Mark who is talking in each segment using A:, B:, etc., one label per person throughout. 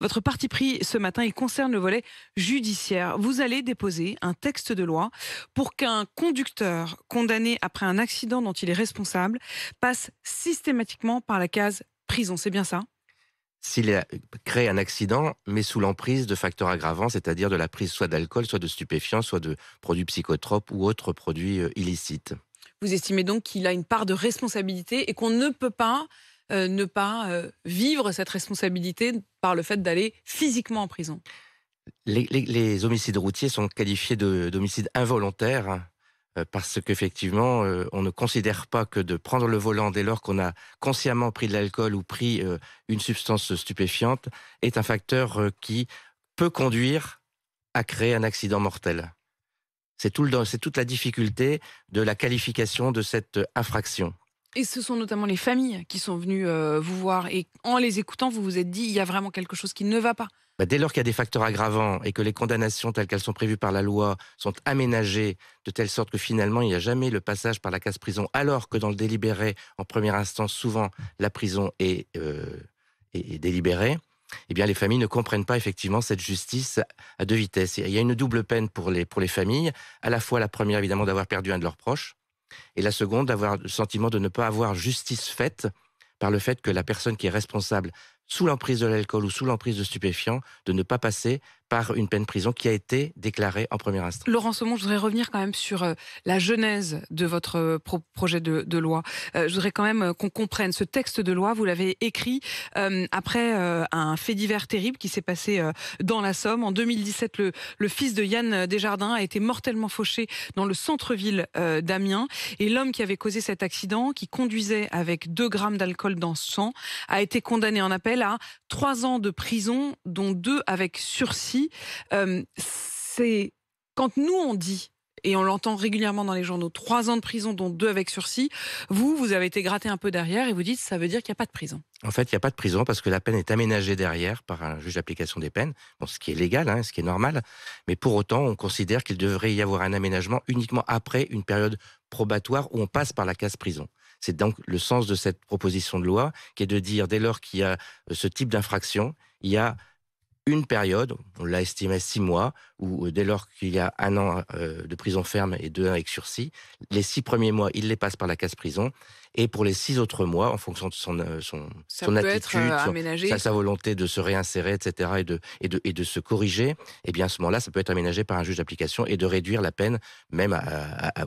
A: Votre parti pris ce matin, il concerne le volet judiciaire. Vous allez déposer un texte de loi pour qu'un conducteur condamné après un accident dont il est responsable passe systématiquement par la case prison. C'est bien ça?
B: S'il a créé un accident, mais sous l'emprise de facteurs aggravants, c'est-à-dire de la prise soit d'alcool, soit de stupéfiants, soit de produits psychotropes ou autres produits illicites.
A: Vous estimez donc qu'il a une part de responsabilité et qu'on ne peut pas ne pas vivre cette responsabilité par le fait d'aller physiquement en prison.
B: Les homicides routiers sont qualifiés d'homicides involontaires parce qu'effectivement, on ne considère pas que de prendre le volant dès lors qu'on a consciemment pris de l'alcool ou pris une substance stupéfiante est un facteur qui peut conduire à créer un accident mortel. C'est toute la difficulté de la qualification de cette infraction.
A: Et ce sont notamment les familles qui sont venues vous voir et en les écoutant, vous vous êtes dit: «Il y a vraiment quelque chose qui ne va pas».
B: Bah, dès lors qu'il y a des facteurs aggravants et que les condamnations telles qu'elles sont prévues par la loi sont aménagées de telle sorte que finalement il n'y a jamais le passage par la case prison, alors que dans le délibéré, en première instance, souvent la prison est délibérée, eh bien les familles ne comprennent pas effectivement cette justice à deux vitesses. Il y a une double peine pour les familles, à la fois la première évidemment d'avoir perdu un de leurs proches, et la seconde d'avoir le sentiment de ne pas avoir justice faite par le fait que la personne qui est responsable, sous l'emprise de l'alcool ou sous l'emprise de stupéfiants, de ne pas passer par une peine de prison qui a été déclarée en première instance.
A: Laurent Somon, je voudrais revenir quand même sur la genèse de votre projet de loi. Je voudrais quand même qu'on comprenne ce texte de loi. Vous l'avez écrit après un fait divers terrible qui s'est passé dans la Somme. En 2017, le fils de Yann Desjardins a été mortellement fauché dans le centre-ville d'Amiens. Et l'homme qui avait causé cet accident, qui conduisait avec 2 grammes d'alcool dans son sang, a été condamné en appel à 3 ans de prison, dont 2 avec sursis. C'est quand nous on dit, et on l'entend régulièrement dans les journaux, 3 ans de prison dont 2 avec sursis, vous avez été gratté un peu derrière et vous dites ça veut dire qu'il n'y a pas de prison.
B: En fait, il n'y a pas de prison parce que la peine est aménagée derrière par un juge d'application des peines, bon, ce qui est légal, ce qui est normal, mais pour autant, on considère qu'il devrait y avoir un aménagement uniquement après une période probatoire où on passe par la case prison. C'est donc le sens de cette proposition de loi qui est de dire, dès lors qu'il y a ce type d'infraction, il y a une période, on l'a estimé à 6 mois, où dès lors qu'il y a 1 an de prison ferme et 2 avec sursis, les 6 premiers mois, il les passe par la case prison, et pour les 6 autres mois, en fonction de
A: Ça
B: son
A: peut être
B: attitude,
A: aménagé.
B: sa volonté de se réinsérer, etc., et de se corriger, eh bien à ce moment-là, ça peut être aménagé par un juge d'application et de réduire la peine, même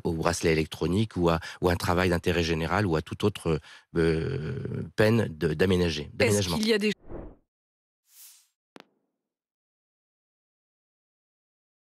B: au bracelet électronique ou à un travail d'intérêt général ou à toute autre peine
A: Est-ce
B: d'aménagement.
A: qu'il y a des